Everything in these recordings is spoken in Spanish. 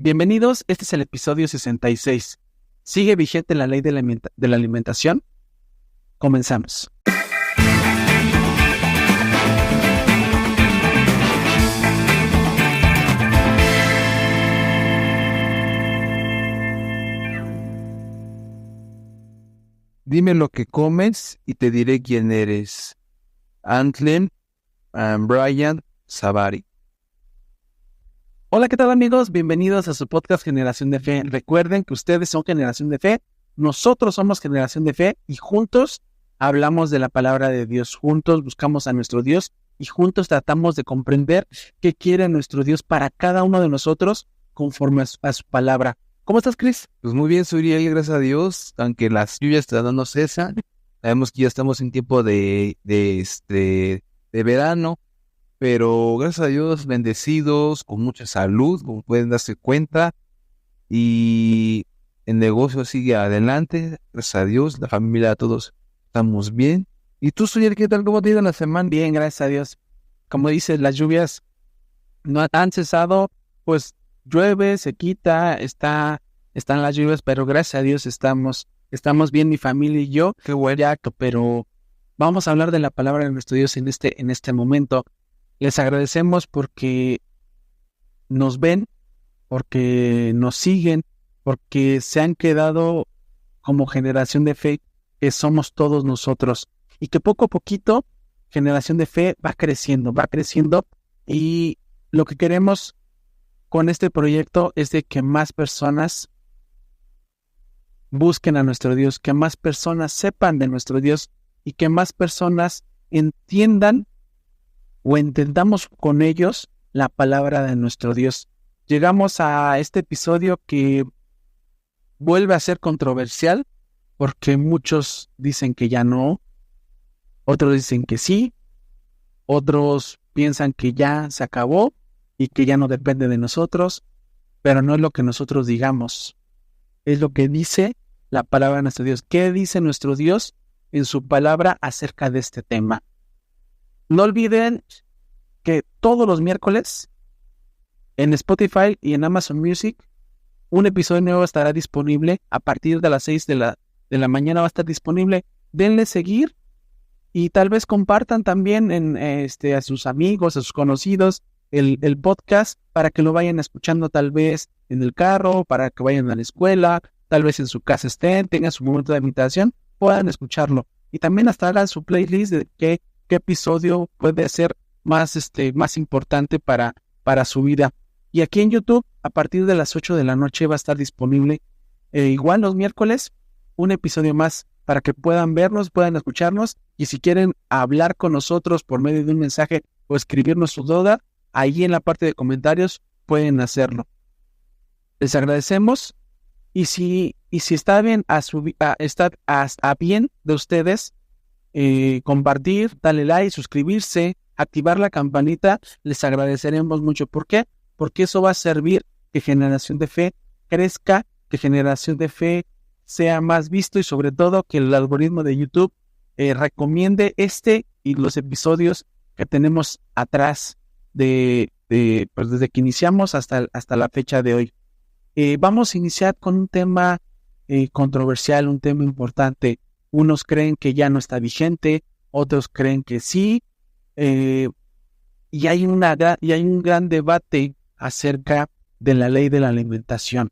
Bienvenidos, este es el episodio 66. ¿Sigue vigente la ley de la alimentación? Comenzamos. Dime lo que comes y te diré quién eres. Antlin Brian Sabari. Hola, ¿qué tal amigos? Bienvenidos a su podcast Generación de Fe. Recuerden que ustedes son Generación de Fe, nosotros somos Generación de Fe y juntos hablamos de la palabra de Dios. Juntos buscamos a nuestro Dios y juntos tratamos de comprender qué quiere nuestro Dios para cada uno de nosotros conforme a su palabra. ¿Cómo estás, Chris? Pues muy bien, Suriel, gracias a Dios. Aunque las lluvias todavía no cesan, sabemos que ya estamos en tiempo de verano, pero gracias a Dios bendecidos, con mucha salud, como pueden darse cuenta, y el negocio sigue adelante, gracias a Dios, la familia, todos estamos bien. ¿Y tú, Suriel, qué tal? ¿Cómo te ha ido la semana? Bien, gracias a Dios. Como dices, las lluvias no han cesado, pues llueve, se quita, están las lluvias, pero gracias a Dios estamos bien, mi familia y yo. Qué bueno. Pero vamos a hablar de la palabra de nuestro Dios en este momento. Les agradecemos porque nos ven, porque nos siguen, porque se han quedado como generación de fe, que somos todos nosotros. Y que poco a poquito, generación de fe va creciendo, y lo que queremos con este proyecto es de que más personas busquen a nuestro Dios, que más personas sepan de nuestro Dios y que más personas entiendan o entendamos con ellos la palabra de nuestro Dios. Llegamos a este episodio que vuelve a ser controversial porque muchos dicen que ya no, otros dicen que sí, otros piensan que ya se acabó y que ya no depende de nosotros, pero no es lo que nosotros digamos, es lo que dice la palabra de nuestro Dios. ¿Qué dice nuestro Dios en su palabra acerca de este tema? No olviden que todos los miércoles en Spotify y en Amazon Music un episodio nuevo estará disponible a partir de las 6 de la mañana, va a estar disponible. Denle seguir y tal vez compartan también a sus amigos, a sus conocidos el podcast para que lo vayan escuchando tal vez en el carro, para que vayan a la escuela, tal vez en su casa tengan su momento de meditación, puedan escucharlo. Y también hasta hagan su playlist de qué episodio puede ser más importante para su vida. Y aquí en YouTube, a partir de las 8 de la noche va a estar disponible, igual los miércoles, un episodio más para que puedan vernos, puedan escucharnos, y si quieren hablar con nosotros por medio de un mensaje o escribirnos su duda, ahí en la parte de comentarios pueden hacerlo. Les agradecemos, y si está bien a bien de ustedes, compartir, darle like, suscribirse, activar la campanita, les agradeceremos mucho. ¿Por qué? Porque eso va a servir que Generación de Fe crezca, que Generación de Fe sea más visto y sobre todo que el algoritmo de YouTube recomiende y los episodios que tenemos atrás pues desde que iniciamos hasta la fecha de hoy. Vamos a iniciar con un tema controversial, un tema importante. Unos creen que ya no está vigente, otros creen que sí, y hay un gran debate acerca de la ley de la alimentación.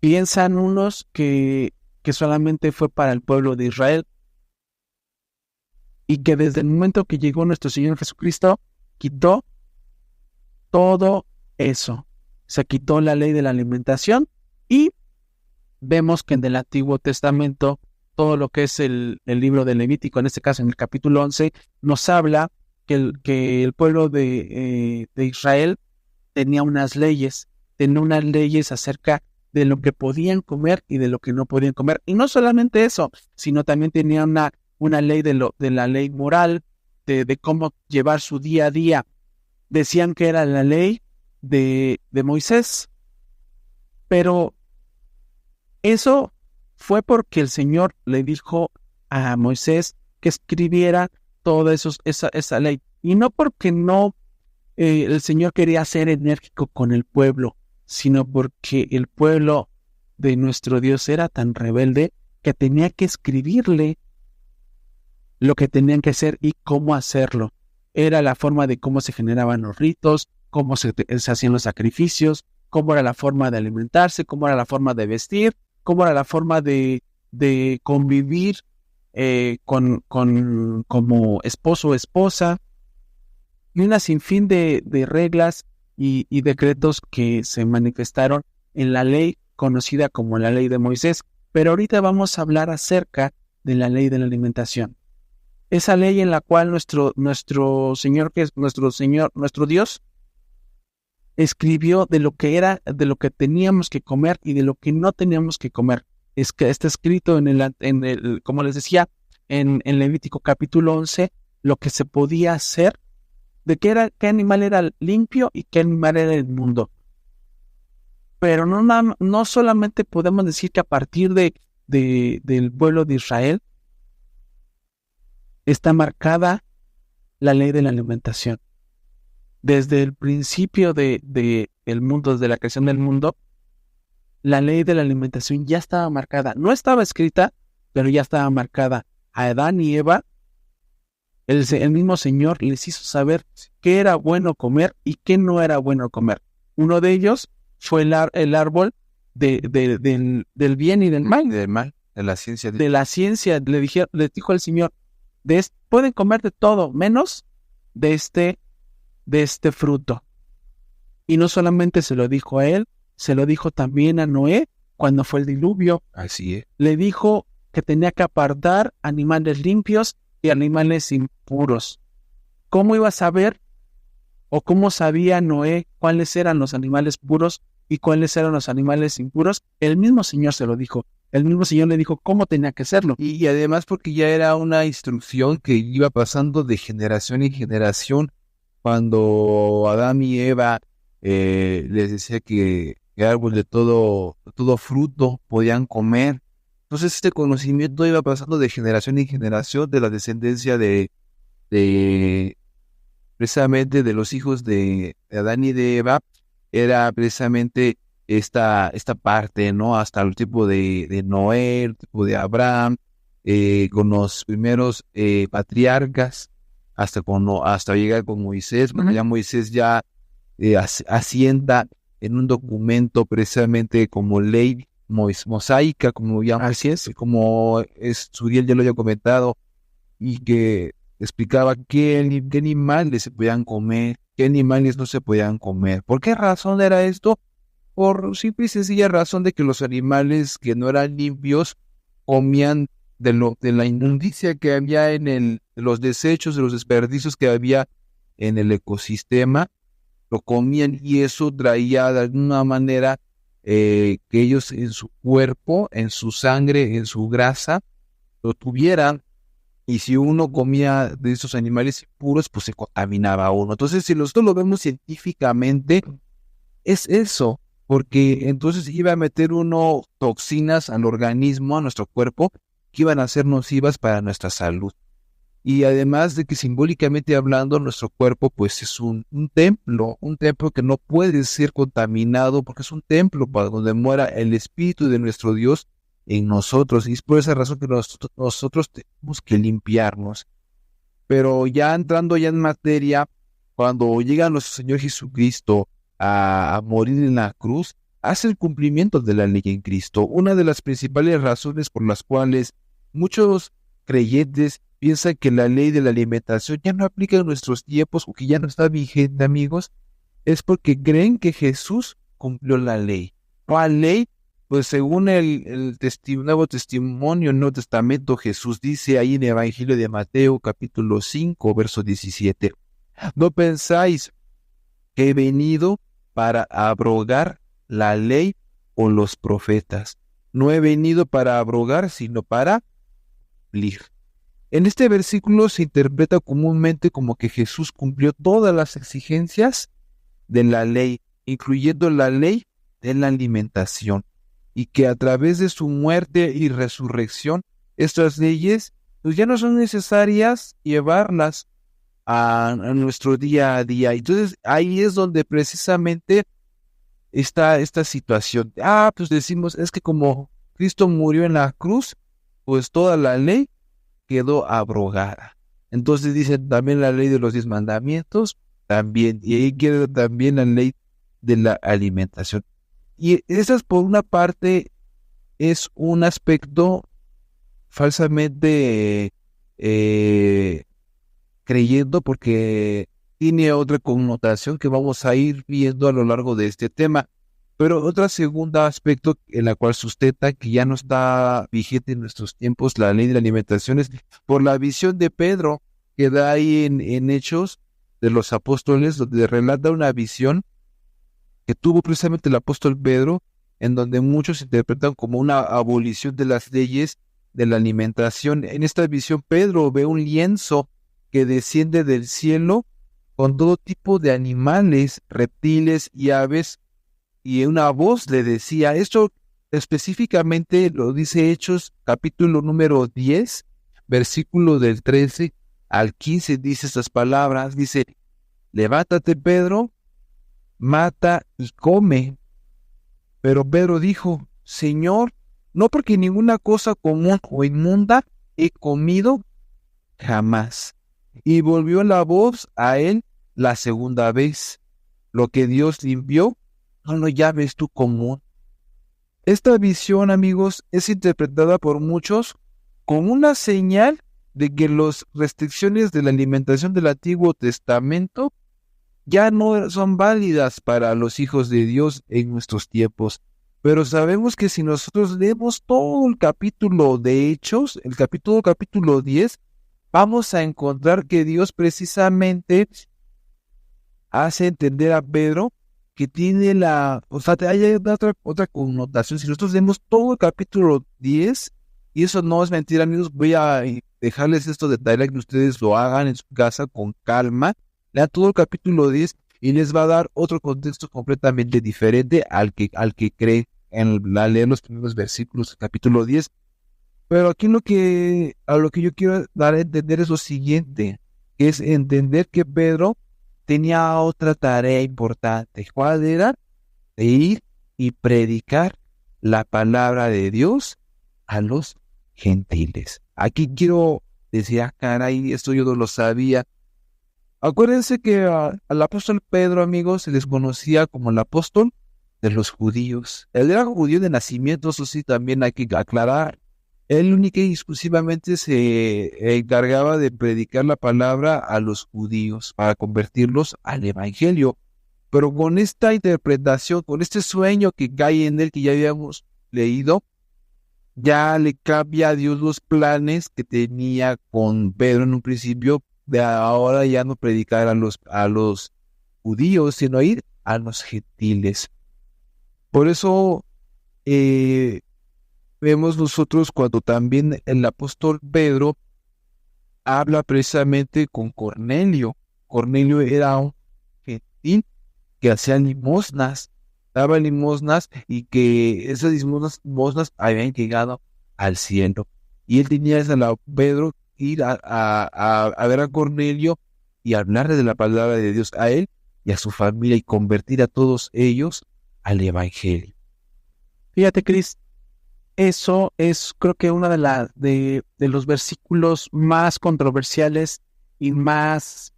Piensan unos que solamente fue para el pueblo de Israel y que desde el momento que llegó nuestro Señor Jesucristo, quitó todo eso. Se quitó la ley de la alimentación y vemos que en el Antiguo Testamento, todo lo que es el libro de Levítico, en este caso en el capítulo 11, nos habla que el pueblo de Israel tenía unas leyes acerca de lo que podían comer y de lo que no podían comer. Y no solamente eso, sino también tenía una ley de la ley moral, de cómo llevar su día a día. Decían que era la ley de Moisés, pero eso fue porque el Señor le dijo a Moisés que escribiera toda esa ley, y no porque el Señor quería ser enérgico con el pueblo, sino porque el pueblo de nuestro Dios era tan rebelde que tenía que escribirle lo que tenían que hacer y cómo hacerlo. Era la forma de cómo se generaban los ritos, cómo se hacían los sacrificios, cómo era la forma de alimentarse, cómo era la forma de vestir, cómo era la forma de convivir como esposo o esposa, y una sinfín de reglas y decretos que se manifestaron en la ley conocida como la ley de Moisés. Pero ahorita vamos a hablar acerca de la ley de la alimentación. Esa ley en la cual nuestro Señor, que es nuestro Dios, escribió de lo que era, de lo que teníamos que comer y de lo que no teníamos que comer. Es que está escrito en el, como les decía, en Levítico capítulo 11, lo que se podía hacer, de qué animal era limpio y qué animal era inmundo. Pero no solamente podemos decir que a partir del pueblo de Israel está marcada la ley de la alimentación. Desde el principio del mundo, desde la creación del mundo, la ley de la alimentación ya estaba marcada. No estaba escrita, pero ya estaba marcada. A Adán y Eva, el mismo Señor les hizo saber qué era bueno comer y qué no era bueno comer. Uno de ellos fue el árbol del bien y del mal. De la ciencia. De la ciencia. Le dijo el Señor, pueden comer de todo, menos de este fruto. Y no solamente se lo dijo a él, se lo dijo también a Noé cuando fue el diluvio. Así es. Le dijo que tenía que apartar animales limpios y animales impuros. ¿Cómo iba a saber o cómo sabía Noé cuáles eran los animales puros y cuáles eran los animales impuros? El mismo Señor se lo dijo. El mismo Señor le dijo cómo tenía que hacerlo. Y además porque ya era una instrucción que iba pasando de generación en generación. Cuando Adán y Eva les decía que el árbol de todo fruto podían comer. Entonces este conocimiento iba pasando de generación en generación de la descendencia de precisamente de los hijos de Adán y de Eva. Era precisamente esta parte, ¿no? Hasta el tipo de Noé, el tipo de Abraham, con los primeros patriarcas, hasta llegar con Moisés. Bueno, ya Moisés ya asienta en un documento precisamente como ley mosaica, como ya Así es. como Suriel ya lo había comentado, y que explicaba qué animales se podían comer, qué animales no se podían comer. ¿Por qué razón era esto? Por simple y sencilla razón de que los animales que no eran limpios comían de la inmundicia que había de los desechos, de los desperdicios que había en el ecosistema, lo comían, y eso traía de alguna manera que ellos en su cuerpo, en su sangre, en su grasa, lo tuvieran. Y si uno comía de esos animales puros, pues se contaminaba uno. Entonces, si nosotros lo vemos científicamente, es eso, porque entonces iba a meter uno toxinas al organismo, a nuestro cuerpo, que iban a ser nocivas para nuestra salud. Y además de que simbólicamente hablando, nuestro cuerpo pues es un templo que no puede ser contaminado, porque es un templo para donde muera el Espíritu de nuestro Dios en nosotros, y es por esa razón que nosotros tenemos que limpiarnos. Pero ya entrando ya en materia, cuando llega nuestro Señor Jesucristo a morir en la cruz, hace el cumplimiento de la ley en Cristo. Una de las principales razones por las cuales muchos creyentes piensan que la ley de la alimentación ya no aplica en nuestros tiempos o que ya no está vigente, amigos, es porque creen que Jesús cumplió la ley. ¿Cuál ley? Pues según el Nuevo Testimonio, el Nuevo Testamento, Jesús dice ahí en el Evangelio de Mateo, capítulo 5, verso 17, no pensáis que he venido para abrogar la ley o los profetas. No he venido para abrogar, sino para cumplir. En este versículo se interpreta comúnmente como que Jesús cumplió todas las exigencias de la ley, incluyendo la ley de la alimentación, y que a través de su muerte y resurrección, estas leyes pues ya no son necesarias llevarlas a nuestro día a día. Entonces ahí es donde precisamente esta situación. Pues decimos, es que como Cristo murió en la cruz, pues toda la ley quedó abrogada. Entonces dicen también la ley de los 10 mandamientos, también, y ahí queda también la ley de la alimentación. Y esas por una parte es un aspecto falsamente creyendo, porque tiene otra connotación que vamos a ir viendo a lo largo de este tema. Pero otro segundo aspecto en la cual sustenta que ya no está vigente en nuestros tiempos la ley de la alimentación es por la visión de Pedro que da ahí en Hechos de los Apóstoles, donde relata una visión que tuvo precisamente el apóstol Pedro, en donde muchos interpretan como una abolición de las leyes de la alimentación. En esta visión Pedro ve un lienzo que desciende del cielo con todo tipo de animales, reptiles y aves, y una voz le decía, esto específicamente lo dice Hechos capítulo número 10, versículo del 13 al 15, dice estas palabras, dice, levántate Pedro, mata y come. Pero Pedro dijo, Señor, no, porque ninguna cosa común o inmunda he comido jamás. Y volvió la voz a él la segunda vez, lo que Dios limpió, no lo llames tú común. Esta visión, amigos, es interpretada por muchos como una señal de que las restricciones de la alimentación del Antiguo Testamento ya no son válidas para los hijos de Dios en nuestros tiempos. Pero sabemos que si nosotros leemos todo el capítulo de Hechos, el capítulo 10, vamos a encontrar que Dios precisamente hace entender a Pedro que tiene hay otra connotación. Si nosotros leemos todo el capítulo 10, y eso no es mentira, amigos, voy a dejarles esto de tarea que ustedes lo hagan en su casa con calma. Lean todo el capítulo 10 y les va a dar otro contexto completamente diferente al que creen al leer los primeros versículos del capítulo 10. Pero aquí a lo que yo quiero dar a entender es lo siguiente, que es entender que Pedro tenía otra tarea importante. ¿Cuál era? De ir y predicar la palabra de Dios a los gentiles. Aquí quiero decir, caray, esto yo no lo sabía. Acuérdense que al apóstol Pedro, amigos, se les conocía como el apóstol de los judíos. Él era judío de nacimiento, eso sí, también hay que aclarar. Él única y exclusivamente se encargaba de predicar la palabra a los judíos para convertirlos al evangelio. Pero con esta interpretación, con este sueño que cae en él, que ya habíamos leído, ya le cambia a Dios los planes que tenía con Pedro en un principio, de ahora ya no predicar a los judíos, sino ir a los gentiles. Por eso vemos nosotros cuando también el apóstol Pedro habla precisamente con Cornelio. Cornelio era un gentil que hacía limosnas, daba limosnas, y que esas limosnas habían llegado al cielo. Y él tenía Pedro ir a ver a Cornelio y hablarle de la palabra de Dios a él y a su familia y convertir a todos ellos al evangelio. Fíjate, Cris, eso es, creo que uno de los versículos más controversiales y más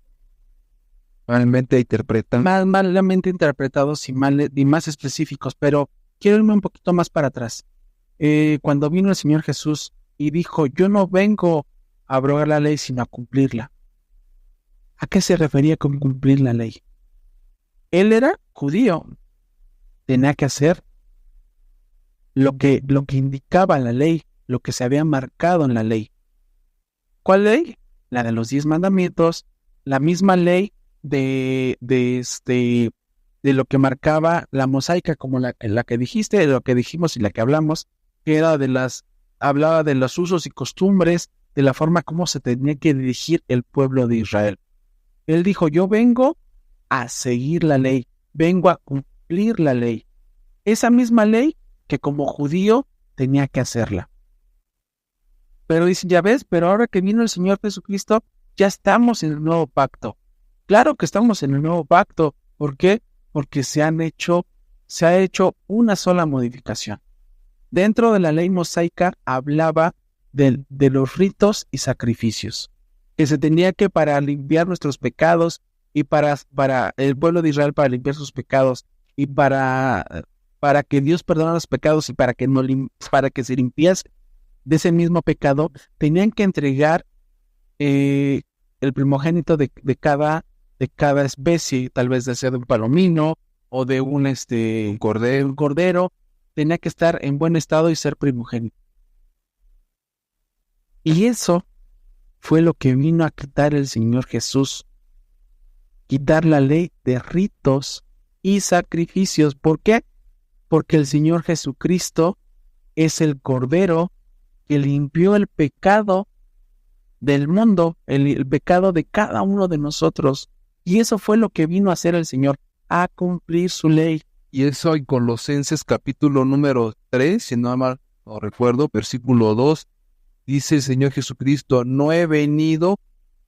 malamente interpretados y más específicos, pero quiero irme un poquito más para atrás. Cuando vino el Señor Jesús y dijo, yo no vengo a abrogar la ley, sino a cumplirla. ¿A qué se refería con cumplir la ley? Él era judío, tenía que hacer lo que indicaba la ley, lo que se había marcado en la ley. ¿Cuál ley? La de los 10 mandamientos, la misma ley de lo que marcaba la mosaica, como la que dijiste, de lo que dijimos y la que hablamos, que era hablaba de los usos y costumbres, de la forma como se tenía que dirigir el pueblo de Israel. Él dijo, yo vengo a seguir la ley, vengo a cumplir la ley. Esa misma ley que como judío tenía que hacerla. Pero dicen, ya ves, pero ahora que vino el Señor Jesucristo, ya estamos en el nuevo pacto. Claro que estamos en el nuevo pacto. ¿Por qué? Porque se han hecho se ha hecho una sola modificación. Dentro de la ley mosaica hablaba de los ritos y sacrificios, que se tenía que para limpiar nuestros pecados y para el pueblo de Israel, para limpiar sus pecados y para que Dios perdonara los pecados y para que se limpiase de ese mismo pecado, tenían que entregar el primogénito de cada especie, tal vez de ser de un palomino o de un cordero, tenía que estar en buen estado y ser primogénito. Y eso fue lo que vino a quitar el Señor Jesús, quitar la ley de ritos y sacrificios. ¿Por qué? Porque el Señor Jesucristo es el Cordero que limpió el pecado del mundo, el pecado de cada uno de nosotros. Y eso fue lo que vino a hacer el Señor, a cumplir su ley. Y eso en Colosenses capítulo número 3, si no mal no recuerdo, versículo 2, dice el Señor Jesucristo: no he venido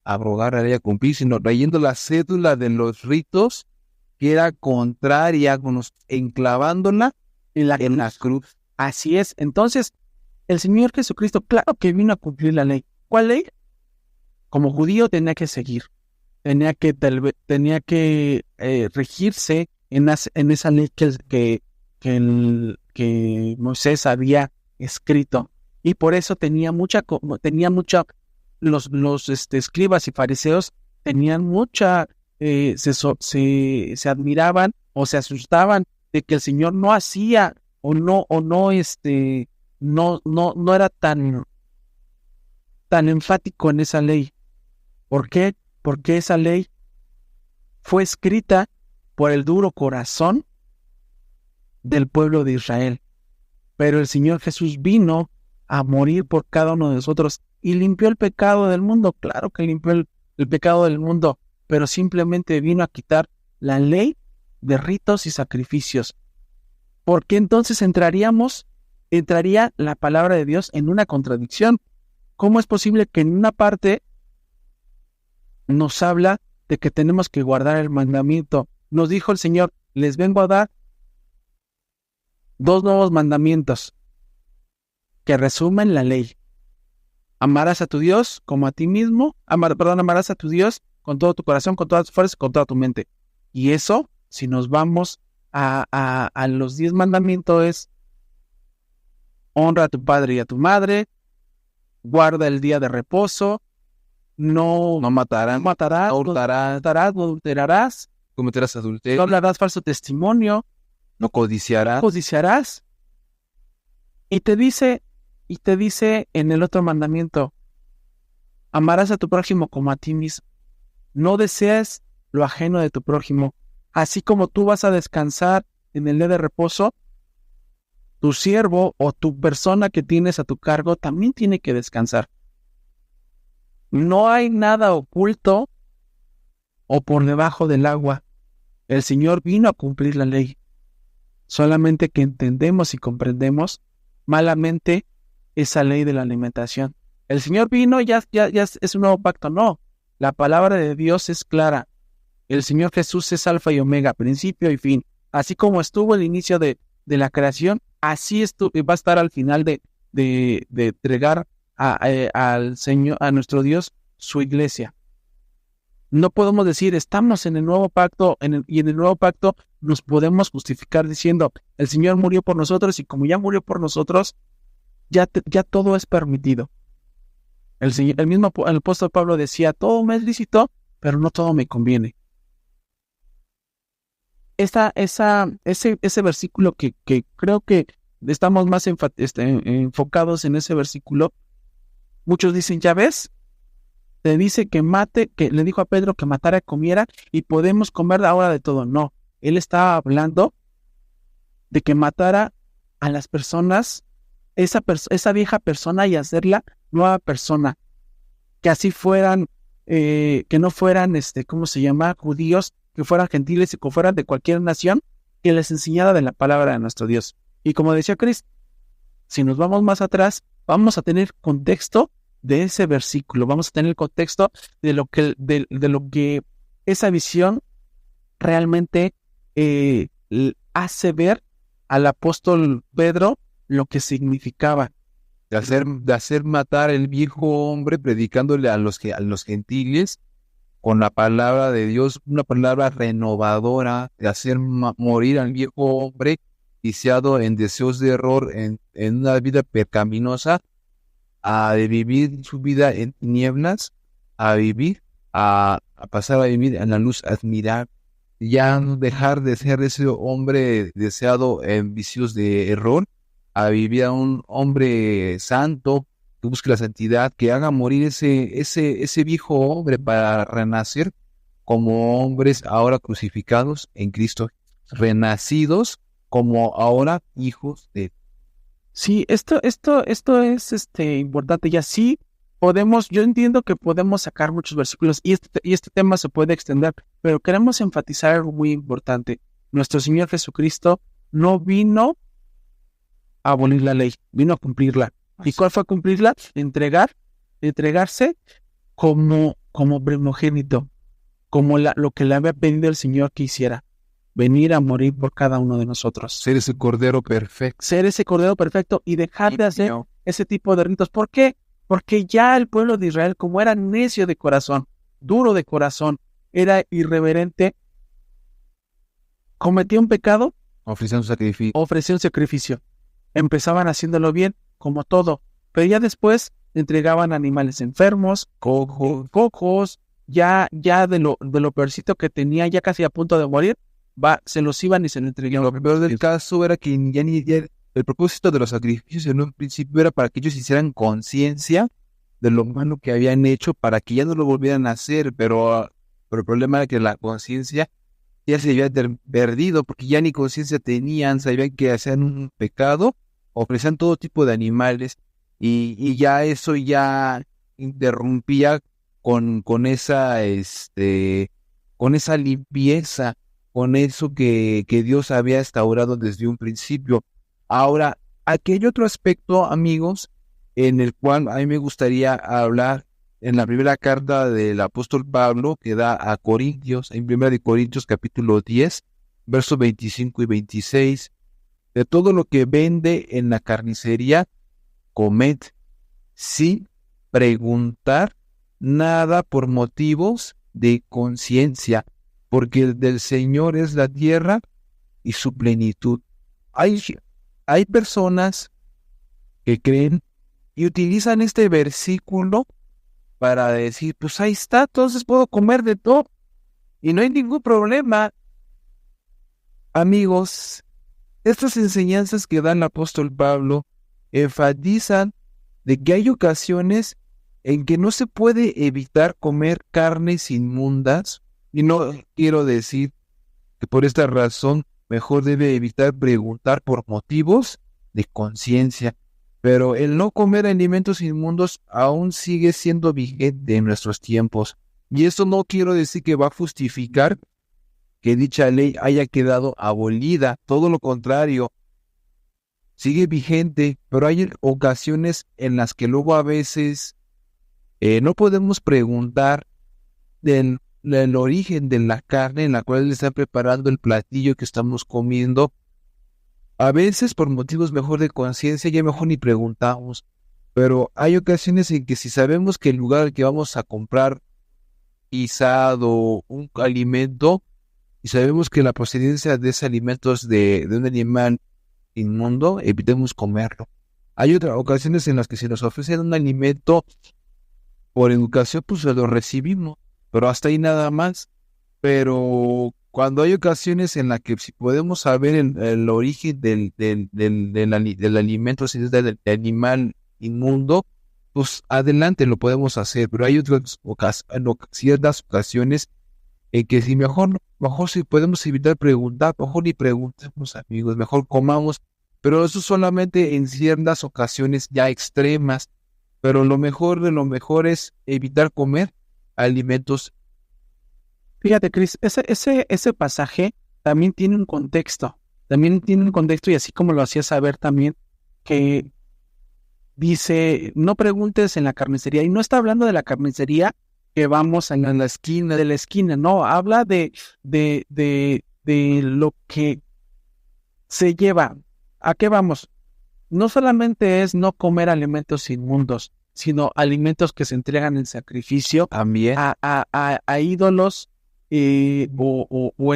a abrogar la ley, a cumplir, sino trayendo la cédula de los ritos que era contraria, enclavándola en la cruz. Así es. Entonces, el Señor Jesucristo, claro que vino a cumplir la ley. ¿Cuál ley? Como judío tenía que seguir, tenía que regirse en esa ley que Moisés había escrito, y por eso los escribas y fariseos tenían mucha, se admiraban o se asustaban de que el Señor no hacía no era tan enfático en esa ley. ¿Por qué? Porque esa ley fue escrita por el duro corazón del pueblo de Israel. Pero el Señor Jesús vino a morir por cada uno de nosotros y limpió el pecado del mundo. Claro que limpió el pecado del mundo, pero simplemente vino a quitar la ley de ritos y sacrificios. Porque entonces entraría la palabra de Dios en una contradicción. ¿Cómo es posible que en una parte nos habla de que tenemos que guardar el mandamiento? Nos dijo el Señor: les vengo a dar 2 nuevos mandamientos que resumen la ley. Amarás a tu Dios como a ti mismo. Amarás a tu Dios con todo tu corazón, con todas tus fuerzas, con toda tu mente. Y eso, si nos vamos a los 10 mandamientos, es: honra a tu padre y a tu madre, guarda el día de reposo, no matarás, no adulterarás, Cometerás adulterio, no hablarás falso testimonio, no codiciarás. Y te dice en el otro mandamiento: amarás a tu prójimo como a ti mismo. No desees lo ajeno de tu prójimo. Así como tú vas a descansar en el día de reposo, tu siervo o tu persona que tienes a tu cargo también tiene que descansar. No hay nada oculto o por debajo del agua. El Señor vino a cumplir la ley. Solamente que entendemos y comprendemos malamente esa ley de la alimentación. El Señor vino, ya es un nuevo pacto. No, la palabra de Dios es clara. El Señor Jesús es alfa y omega, principio y fin. Así como estuvo el inicio de la creación, así va a estar al final de entregar al Señor, a nuestro Dios, su iglesia. No podemos decir estamos en el nuevo pacto y en el nuevo pacto nos podemos justificar diciendo: el Señor murió por nosotros, y como ya murió por nosotros, ya todo es permitido. El apóstol Pablo decía: todo me es lícito, pero no todo me conviene. Ese versículo que creo que estamos más enfocados en ese versículo. Muchos dicen: ya ves, te dice que le dijo a Pedro que matara y comiera, y podemos comer ahora de todo. No, él estaba hablando de que matara a las personas, esa vieja persona, y hacerla nueva persona, que así fueran, que no fueran, judíos, que fueran gentiles y que fueran de cualquier nación, que les enseñara de la palabra de nuestro Dios. Y como decía Chris, si nos vamos más atrás, vamos a tener contexto de ese versículo, vamos a tener el contexto de lo que esa visión realmente hace ver al apóstol Pedro lo que significaba. De hacer matar el viejo hombre, predicándole a los gentiles con la palabra de Dios, una palabra renovadora, de hacer morir al viejo hombre viciado en deseos de error, en una vida pecaminosa, de vivir su vida en tinieblas, a pasar a vivir en la luz admirable, ya no dejar de ser ese hombre deseado en vicios de error, a vivir a un hombre santo, que busque la santidad, que haga morir ese viejo hombre para renacer como hombres ahora crucificados en Cristo, renacidos como ahora hijos de Dios. Sí, esto es importante. Y así yo entiendo que podemos sacar muchos versículos y este tema se puede extender, pero queremos enfatizar algo muy importante. Nuestro Señor Jesucristo no vino a abolir la ley, vino a cumplirla. ¿Y cuál fue cumplirla? Entregarse como primogénito, como lo que le había pedido el Señor que hiciera, venir a morir por cada uno de nosotros. Ser ese cordero perfecto. Ser ese cordero perfecto y dejar de hacer ese tipo de ritos. ¿Por qué? Porque ya el pueblo de Israel, como era necio de corazón, duro de corazón, era irreverente, cometía un pecado, ofrecía un sacrificio. Empezaban haciéndolo bien, como todo, pero ya después entregaban animales enfermos, cojos, ya de lo peorcito que tenía, ya casi a punto de morir, se los iban y se lo entregaban. Lo peor del caso era que el propósito de los sacrificios en un principio era para que ellos hicieran conciencia de lo malo que habían hecho, para que ya no lo volvieran a hacer, pero el problema era que la conciencia ya se había perdido, porque ya ni conciencia tenían, sabían que hacían un pecado, ofrecían todo tipo de animales, y ya eso ya interrumpía con esa limpieza, con eso que Dios había instaurado desde un principio. Ahora, aquí hay otro aspecto, amigos, en el cual a mí me gustaría hablar en la primera carta del apóstol Pablo que da a Corintios, en 1 Corintios capítulo 10, versos 25 y 26. De todo lo que vende en la carnicería, comed sin preguntar nada por motivos de conciencia, porque del Señor es la tierra y su plenitud. Hay personas que creen y utilizan este versículo para decir, pues ahí está, entonces puedo comer de todo y no hay ningún problema. Amigos, estas enseñanzas que da el apóstol Pablo enfatizan de que hay ocasiones en que no se puede evitar comer carnes inmundas, y no quiero decir que por esta razón mejor debe evitar preguntar por motivos de conciencia, pero el no comer alimentos inmundos aún sigue siendo vigente en nuestros tiempos, y esto no quiero decir que va a justificar que dicha ley haya quedado abolida, todo lo contrario, sigue vigente, pero hay ocasiones en las que luego a veces no podemos preguntar del origen de la carne en la cual le están preparando el platillo que estamos comiendo. A veces por motivos mejor de conciencia ya mejor ni preguntamos, pero hay ocasiones en que si sabemos que el lugar al que vamos a comprar guisado un alimento y sabemos que la procedencia de ese alimento es de un animal inmundo, evitemos comerlo. Hay otras ocasiones en las que si nos ofrecen un alimento por educación, pues lo recibimos, pero hasta ahí nada más. Pero cuando hay ocasiones en las que si podemos saber el origen del alimento, si es del animal inmundo, pues adelante lo podemos hacer. Pero hay otras ciertas ocasiones en que si mejor si podemos evitar preguntar, mejor ni preguntemos, amigos, mejor comamos. Pero eso solamente en ciertas ocasiones ya extremas. Pero lo mejor de lo mejor es evitar comer alimentos. Fíjate, Cris, ese pasaje también tiene un contexto. Y así como lo hacía saber también, que dice, no preguntes en la carnicería. Y no está hablando de la carnicería que vamos en la esquina, no, habla de lo que se lleva. ¿A qué vamos? No solamente es no comer alimentos inmundos, sino alimentos que se entregan en sacrificio También. a ídolos o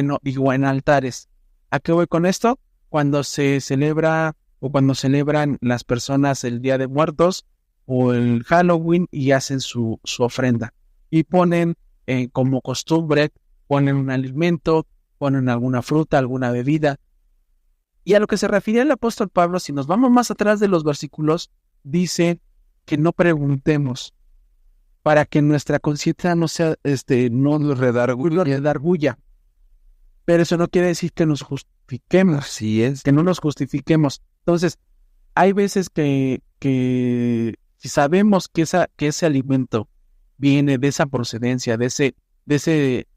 en altares. ¿A qué voy con esto? Cuando se celebra o cuando celebran las personas el Día de Muertos o el Halloween y hacen su ofrenda. Y ponen como costumbre, ponen un alimento, ponen alguna fruta, alguna bebida. Y a lo que se refiere el apóstol Pablo, si nos vamos más atrás de los versículos, dice que no preguntemos para que nuestra conciencia no sea, no nos redarguya. Pero eso no quiere decir que nos justifiquemos. Así es. Que no nos justifiquemos. Entonces, hay veces que si sabemos que ese alimento viene de esa procedencia, de ese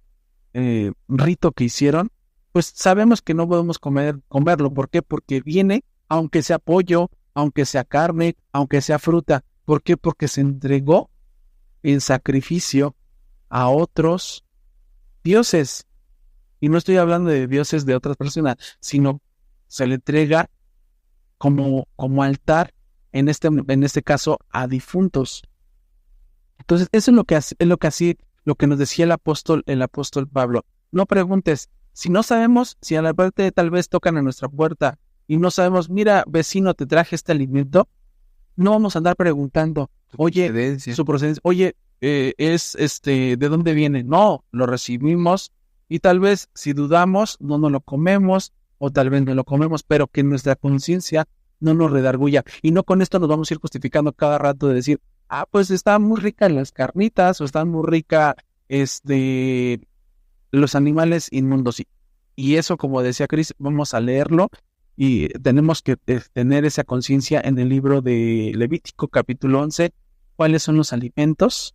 rito que hicieron, pues sabemos que no podemos comerlo. ¿Por qué? Porque viene, aunque sea pollo, aunque sea carne, aunque sea fruta. ¿Por qué? Porque se entregó en sacrificio a otros dioses. Y no estoy hablando de dioses de otras personas, sino se le entrega como altar, en este caso, a difuntos. Entonces, eso es lo que nos decía el apóstol Pablo. No preguntes, si no sabemos, si a la parte tal vez tocan a nuestra puerta y no sabemos, mira, vecino, te traje este alimento, no vamos a andar preguntando, oye, su procedencia, oye, ¿de dónde viene? No, lo recibimos y tal vez si dudamos, no nos lo comemos o tal vez no lo comemos, pero que nuestra conciencia no nos redarguya. Y no con esto nos vamos a ir justificando cada rato de decir, pues están muy ricas las carnitas o están muy ricas los animales inmundos. Y eso, como decía Cris, vamos a leerlo y tenemos que tener esa conciencia en el libro de Levítico capítulo 11, cuáles son los alimentos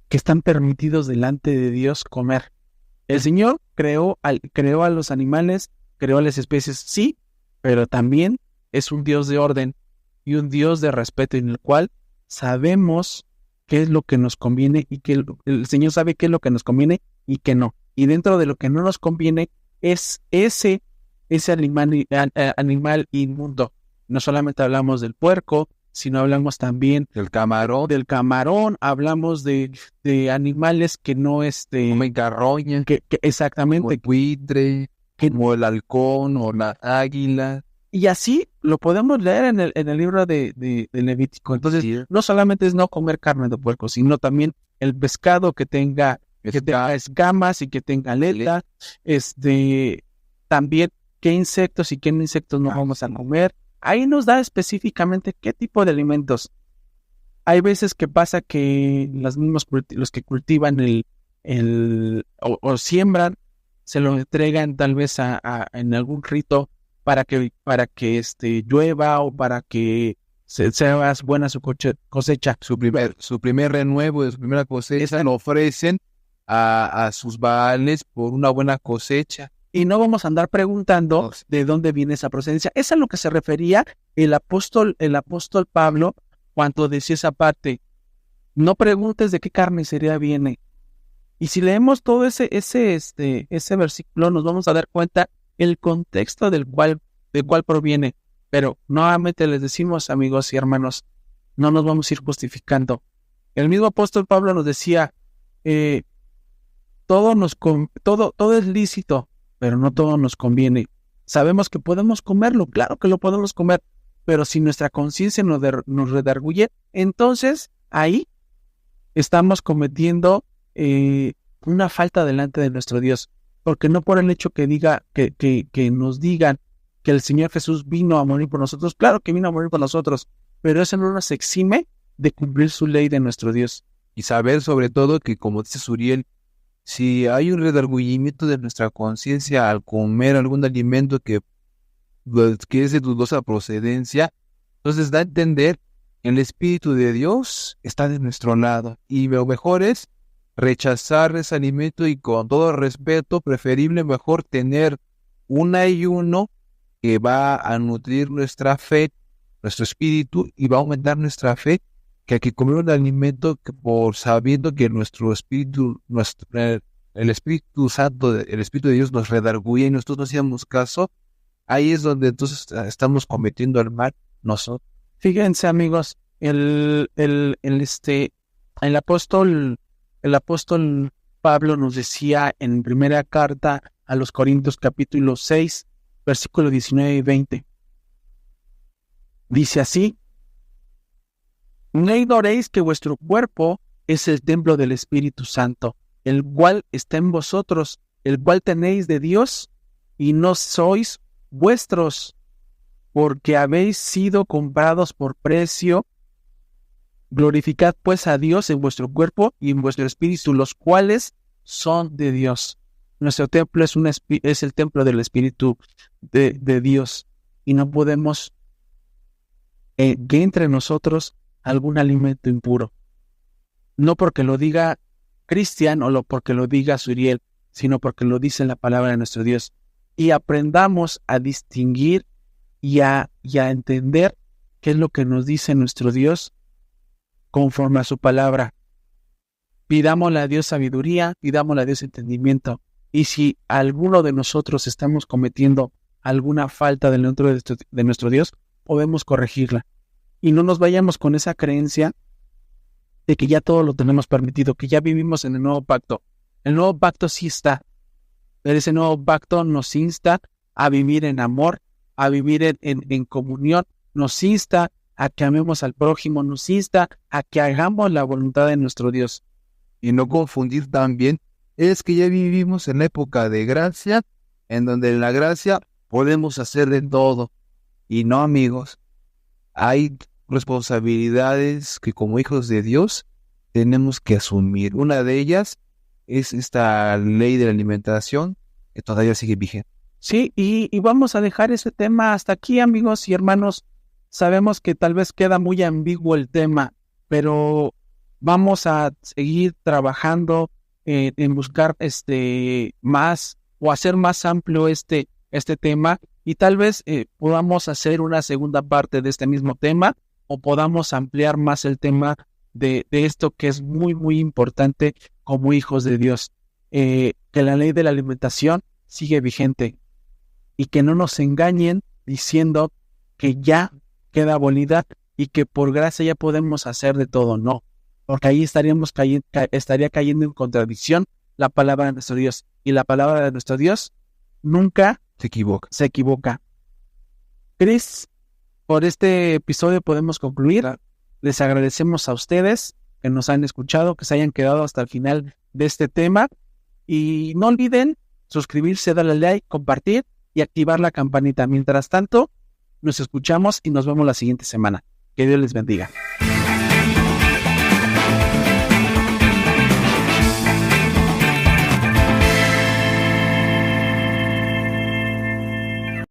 que están permitidos delante de Dios comer. El Señor creó a los animales, creó a las especies, sí, pero también es un Dios de orden y un Dios de respeto en el cual sabemos qué es lo que nos conviene y que el Señor sabe qué es lo que nos conviene y qué no. Y dentro de lo que no nos conviene es ese animal inmundo. No solamente hablamos del puerco, sino hablamos también del camarón, hablamos de animales que no como el carroña, que exactamente, como el buitre, como el halcón o la águila. Y así lo podemos leer en el libro de Levítico. Entonces, sí, no solamente es no comer carne de puerco, sino también el pescado que tenga escamas y que tenga aleta, también qué insectos y qué no insectos no vamos a comer. Ahí nos da específicamente qué tipo de alimentos. Hay veces que pasa que los que cultivan o siembran, se lo entregan tal vez en algún rito para que llueva o para que sea buena su cosecha. Su primer renuevo de su primera cosecha lo ofrecen a sus baales por una buena cosecha. Y no vamos a andar preguntando de dónde viene esa procedencia. Es a lo que se refería el apóstol Pablo cuando decía esa parte. No preguntes de qué carnicería viene. Y si leemos todo ese versículo, nos vamos a dar cuenta el contexto del cual proviene. Pero nuevamente les decimos, amigos y hermanos, no nos vamos a ir justificando. El mismo apóstol Pablo nos decía, todo es lícito, pero no todo nos conviene. Sabemos que podemos comerlo, claro que lo podemos comer, pero si nuestra conciencia nos redarguye, entonces ahí estamos cometiendo una falta delante de nuestro Dios, porque no por el hecho que nos digan que el Señor Jesús vino a morir por nosotros, claro que vino a morir por nosotros, pero eso no nos exime de cumplir su ley de nuestro Dios. Y saber sobre todo que, como dice Suriel, si hay un redargüimiento de nuestra conciencia al comer algún alimento que es de dudosa procedencia, entonces da a entender que el Espíritu de Dios está de nuestro lado. Y lo mejor es rechazar ese alimento y con todo respeto, preferible mejor tener un ayuno que va a nutrir nuestra fe, nuestro espíritu, y va a aumentar nuestra fe, que hay que comer un alimento que por sabiendo que nuestro espíritu, el Espíritu Santo, el Espíritu de Dios nos redarguye y nosotros no hacíamos caso, ahí es donde entonces estamos cometiendo el mal nosotros. Fíjense, amigos, el apóstol Pablo nos decía en primera carta a los Corintios capítulo 6, versículo 19 y 20. Dice así: no ignoréis que vuestro cuerpo es el templo del Espíritu Santo, el cual está en vosotros, el cual tenéis de Dios, y no sois vuestros, porque habéis sido comprados por precio. Glorificad pues a Dios en vuestro cuerpo y en vuestro espíritu, los cuales son de Dios. Nuestro templo es el templo del Espíritu de Dios, y no podemos que entre nosotros algún alimento impuro. No porque lo diga Cristian porque lo diga Suriel, sino porque lo dice la palabra de nuestro Dios. Y aprendamos a distinguir y a entender qué es lo que nos dice nuestro Dios conforme a su palabra. Pidámosle a Dios sabiduría, pidámosle a Dios entendimiento. Y si alguno de nosotros estamos cometiendo alguna falta dentro de nuestro Dios, podemos corregirla. Y no nos vayamos con esa creencia de que ya todo lo tenemos permitido, que ya vivimos en el nuevo pacto. El nuevo pacto sí está, pero ese nuevo pacto nos insta a vivir en amor, a vivir en comunión, nos insta a que amemos al prójimo, nos insta a que hagamos la voluntad de nuestro Dios. Y no confundir también, es que ya vivimos en época de gracia, en donde en la gracia podemos hacer de todo. Y no, amigos, hay responsabilidades que como hijos de Dios tenemos que asumir. Una de ellas es esta ley de la alimentación que todavía sigue vigente. Sí, y vamos a dejar ese tema hasta aquí, amigos y hermanos. Sabemos que tal vez queda muy ambiguo el tema, pero vamos a seguir trabajando en buscar más o hacer más amplio este tema, y tal vez podamos hacer una segunda parte de este mismo tema, o podamos ampliar más el tema de esto que es muy, muy importante como hijos de Dios. Que la ley de la alimentación sigue vigente y que no nos engañen diciendo que ya queda abolida y que por gracia ya podemos hacer de todo. No, porque ahí estaría cayendo en contradicción la palabra de nuestro Dios, y la palabra de nuestro Dios nunca se equivoca. Cris, por este episodio podemos concluir. Les agradecemos a ustedes que nos han escuchado, que se hayan quedado hasta el final de este tema, y no olviden suscribirse, darle like, compartir y activar la campanita. Mientras tanto, nos escuchamos y nos vemos la siguiente semana. Que Dios les bendiga.